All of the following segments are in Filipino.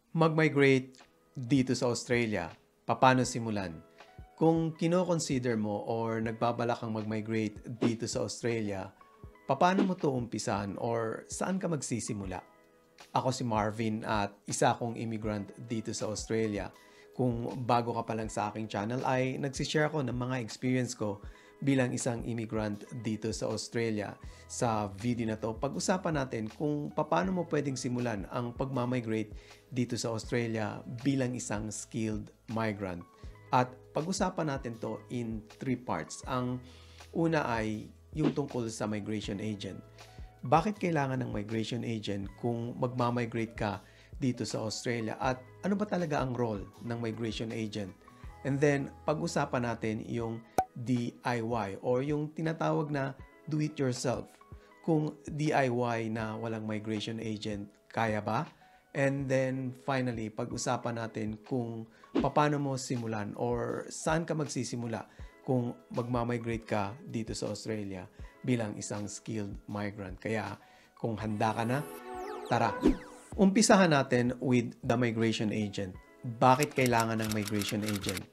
Mag-migrate dito sa Australia, paano simulan? Kung kino-consider mo or nagbabalak kang mag-migrate dito sa Australia, paano mo 'to umpisahan or saan ka magsisimula? Ako si Marvin at isa akong immigrant dito sa Australia. Kung bago ka pa lang sa aking channel ay nagsishare ako ng mga experience ko bilang isang immigrant dito sa Australia. Sa video na to, pag-usapan natin kung paano mo pwedeng simulan ang pagmamigrate dito sa Australia bilang isang skilled migrant. At pag-usapan natin to in three parts. Ang una ay yung tungkol sa migration agent. Bakit kailangan ng migration agent kung magmamigrate ka dito sa Australia at ano ba talaga ang role ng migration agent? And then, pag-usapan natin yung DIY or yung tinatawag na do-it-yourself. Kung DIY na walang migration agent, kaya ba? And then, finally, pag-usapan natin kung paano mo simulan or saan ka magsisimula kung magmamigrate ka dito sa Australia bilang isang skilled migrant. Kaya, kung handa ka na, tara! Umpisahan natin with the migration agent. Bakit kailangan ng migration agent?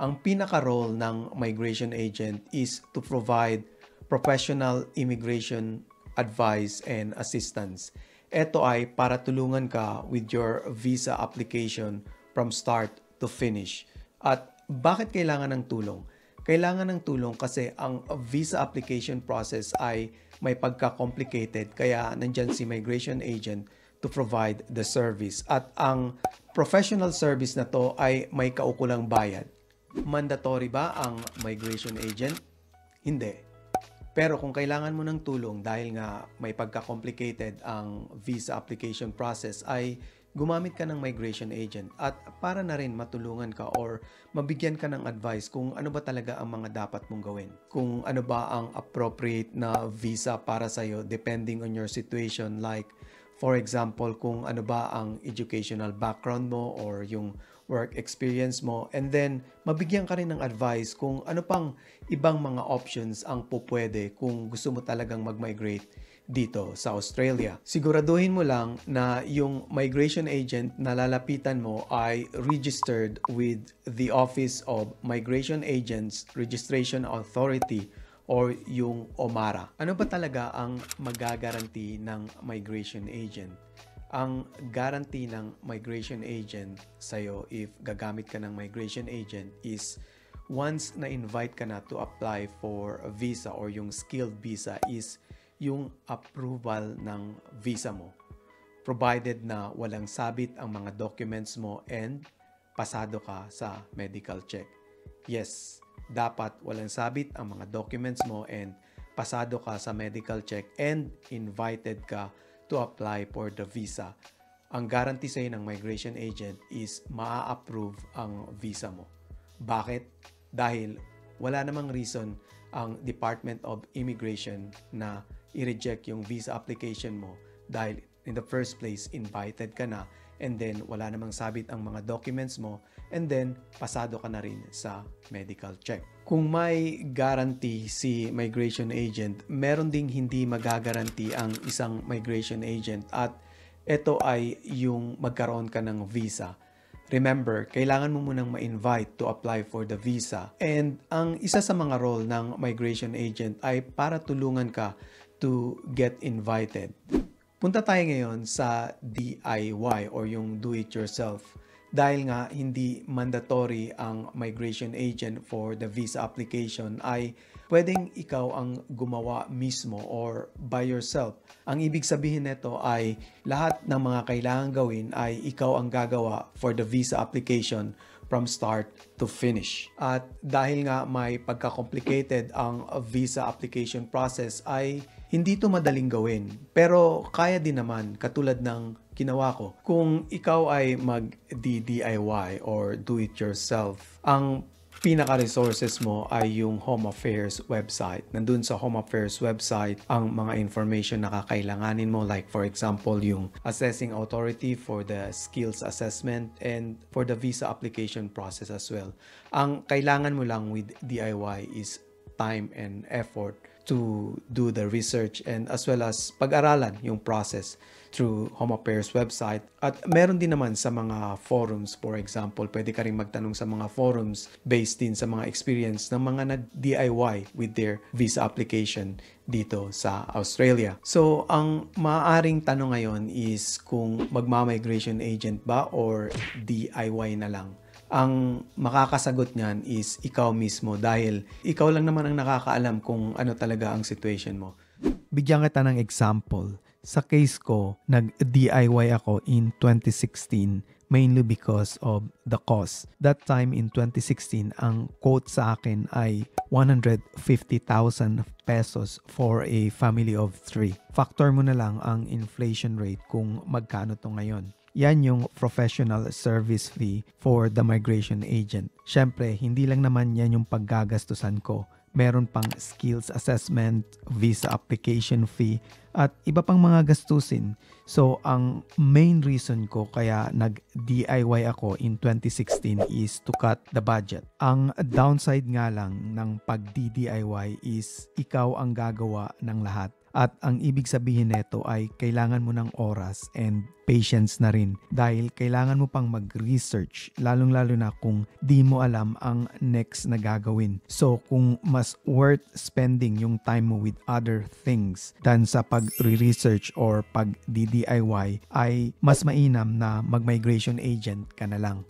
Ang pinaka-role ng migration agent is to provide professional immigration advice and assistance. Ito ay para tulungan ka with your visa application from start to finish. At bakit kailangan ng tulong? Kailangan ng tulong kasi ang visa application process ay may pagka-complicated kaya nandyan si migration agent to provide the service. At ang professional service na to ay may kaukulang bayad. Mandatory ba ang migration agent? Hindi. Pero kung kailangan mo ng tulong dahil nga may pagka-complicated ang visa application process ay gumamit ka ng migration agent at para na rin matulungan ka or mabigyan ka ng advice kung ano ba talaga ang mga dapat mong gawin. Kung ano ba ang appropriate na visa para sa'yo depending on your situation, like for example, kung ano ba ang educational background mo or yung work experience mo, and then mabigyan ka rin ng advice kung ano pang ibang mga options ang pupwede kung gusto mo talagang mag-migrate dito sa Australia. Siguraduhin mo lang na yung migration agent na lalapitan mo ay registered with the Office of Migration Agents Registration Authority or yung OMARA. Ano ba talaga ang magagaranti ng migration agent? Ang guarantee ng migration agent sa'yo if gagamit ka ng migration agent is once na-invite ka na to apply for a visa or yung skilled visa is yung approval ng visa mo. Provided na walang sabit ang mga documents mo and pasado ka sa medical check. Yes, dapat walang sabit ang mga documents mo and pasado ka sa medical check and invited ka to apply for the visa. Ang guarantee sa'yo ng migration agent is maa-approve ang visa mo. Bakit? Dahil wala namang reason ang Department of Immigration na i-reject yung visa application mo dahil in the first place, invited ka na and then wala namang sabit ang mga documents mo and then pasado ka na rin sa medical check. Kung may guarantee si migration agent, meron ding hindi magagaranti ang isang migration agent at ito ay yung magkaroon ka ng visa. Remember, kailangan mo munang ma-invite to apply for the visa. And ang isa sa mga role ng migration agent ay para tulungan ka to get invited. Punta tayo ngayon sa DIY or yung do-it-yourself. Dahil nga hindi mandatory ang migration agent for the visa application ay pwedeng ikaw ang gumawa mismo or by yourself. Ang ibig sabihin nito ay lahat ng mga kailangan gawin ay ikaw ang gagawa for the visa application from start to finish. At dahil nga may pagka-complicated ang visa application process ay hindi ito madaling gawin. Pero kaya din naman katulad ng ginawa ko. Kung ikaw ay mag-DIY or do-it-yourself, ang pinaka-resources mo ay yung Home Affairs website. Nandun sa Home Affairs website ang mga information na kakailanganin mo, like for example yung assessing authority for the skills assessment and for the visa application process as well. Ang kailangan mo lang with DIY is time and effort to do the research and as well as pag-aralan yung process through Home Affairs website. At meron din naman sa mga forums, for example, pwede ka rin magtanong sa mga forums based din sa mga experience ng mga nag-DIY with their visa application dito sa Australia. So, ang maaaring tanong ngayon is kung magma-migration agent ba or DIY na lang. Ang makakasagot niyan is ikaw mismo dahil ikaw lang naman ang nakakaalam kung ano talaga ang situation mo. Bigyan kita ng example. Sa case ko, nag-DIY ako in 2016 mainly because of the cost. That time in 2016, ang quote sa akin ay 150,000 pesos for a family of 3. Factor mo na lang ang inflation rate kung magkano to ngayon. Yan yung professional service fee for the migration agent. Siyempre, hindi lang naman yan yung paggagastusan ko. Meron pang skills assessment, visa application fee, at iba pang mga gastusin. So, ang main reason ko kaya nag-DIY ako in 2016 is to cut the budget. Ang downside nga lang ng pag-DIY is ikaw ang gagawa ng lahat. At ang ibig sabihin nito ay kailangan mo ng oras and patience na rin dahil kailangan mo pang mag-research lalong-lalo na kung di mo alam ang next na gagawin. So kung mas worth spending yung time mo with other things than sa pag-research or pag-DIY ay mas mainam na mag-migration agent ka na lang.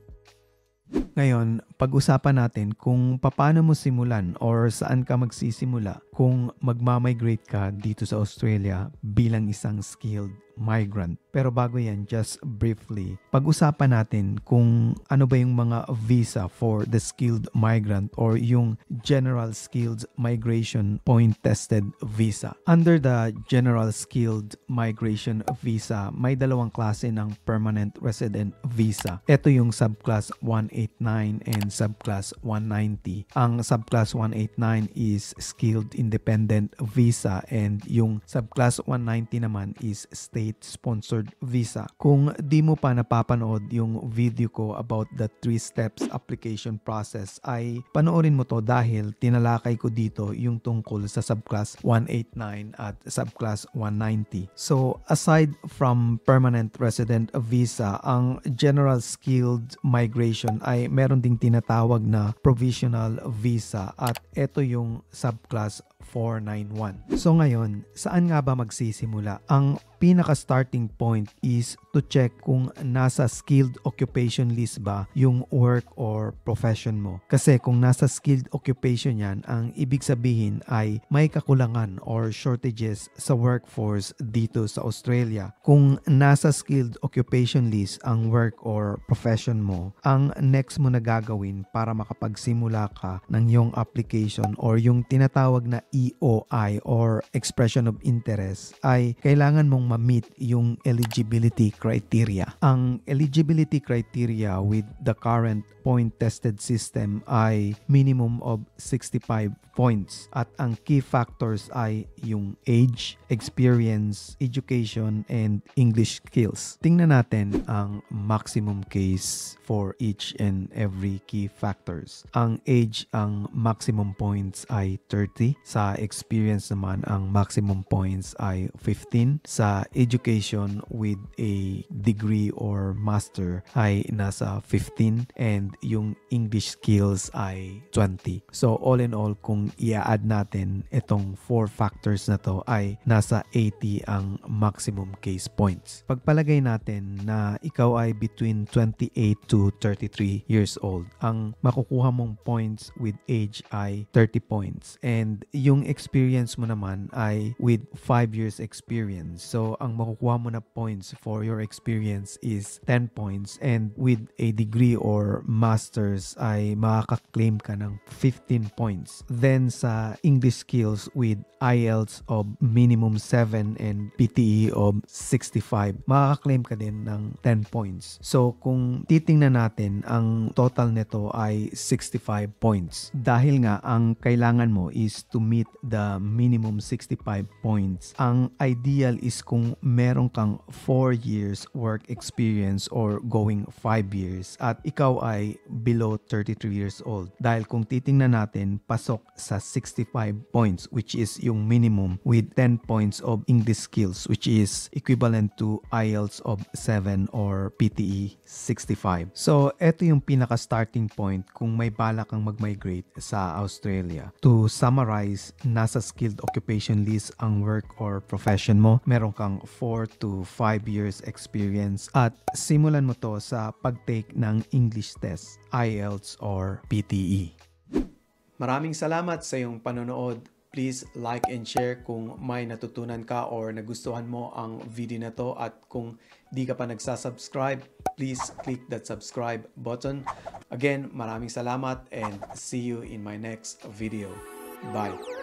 Ngayon, pag-usapan natin kung paano mo simulan or saan ka magsisimula kung magmamigrate ka dito sa Australia bilang isang skilled migrant. Pero bago yan, just briefly, pag-usapan natin kung ano ba yung mga visa for the skilled migrant or yung General Skilled Migration Point-Tested Visa. Under the General Skilled Migration Visa, may dalawang klase ng Permanent Resident Visa. Ito yung Subclass 189 and Subclass 190. Ang Subclass 189 is Skilled Independent Visa and yung Subclass 190 naman is State-Sponsored Visa. Kung di mo pa napapanood yung video ko about the 3 steps application process ay panoorin mo to dahil tinalakay ko dito yung tungkol sa Subclass 189 at Subclass 190. So aside from Permanent Resident Visa, ang General Skilled Migration ay meron ding tinatawag na Provisional Visa at ito yung Subclass 491. So ngayon, saan nga ba magsisimula? Ang pinaka-starting point is to check kung nasa skilled occupation list ba yung work or profession mo. Kasi kung nasa skilled occupation yan, ang ibig sabihin ay may kakulangan or shortages sa workforce dito sa Australia. Kung nasa skilled occupation list ang work or profession mo, ang next mo na gagawin para makapagsimula ka ng yung application or yung tinatawag na EOI or Expression of Interest ay kailangan mong ma-meet yung eligibility criteria. Ang eligibility criteria with the current point-tested system ay minimum of 65 points at ang key factors ay yung age, experience, education, and English skills. Tingnan natin ang maximum case for each and every key factors. Ang age, ang maximum points ay 30. Sa experience naman, ang maximum points ay 15. Sa education with a degree or master ay nasa 15 and yung English skills ay 20. So all in all, kung i-add natin itong 4 factors na to ay nasa 80 ang maximum case points. Pagpalagay natin na ikaw ay between 28 to 33 years old, ang makukuha mong points with age ay 30 points and yung experience mo naman ay with 5 years experience. So ang makukuha mo na points for your experience is 10 points and with a degree or masters ay makaka-claim ka ng 15 points. Then sa English skills with IELTS of minimum 7 and PTE of 65, makaka-claim ka din ng 10 points. So kung titingnan natin, ang total nito ay 65 points. Dahil nga ang kailangan mo is to meet the minimum 65 points. Ang ideal is kung meron kang 4 years work experience or going 5 years at ikaw ay below 33 years old. Dahil kung titingnan natin, pasok sa 65 points, which is yung minimum, with 10 points of English skills, which is equivalent to IELTS of 7 or PTE 65. So, eto yung pinaka-starting point kung may balak kang mag-migrate sa Australia. To summarize, nasa skilled occupation list ang work or profession mo. Meron kang 4 to 5 years experience at simulan mo to sa pag-take ng English test, IELTS or PTE. Maraming salamat sa iyong panonood. Please like and share kung may natutunan ka or nagustuhan mo ang video na to, at kung di ka pa nagsasubscribe, please click that subscribe button. Again, maraming salamat and see you in my next video. Bye!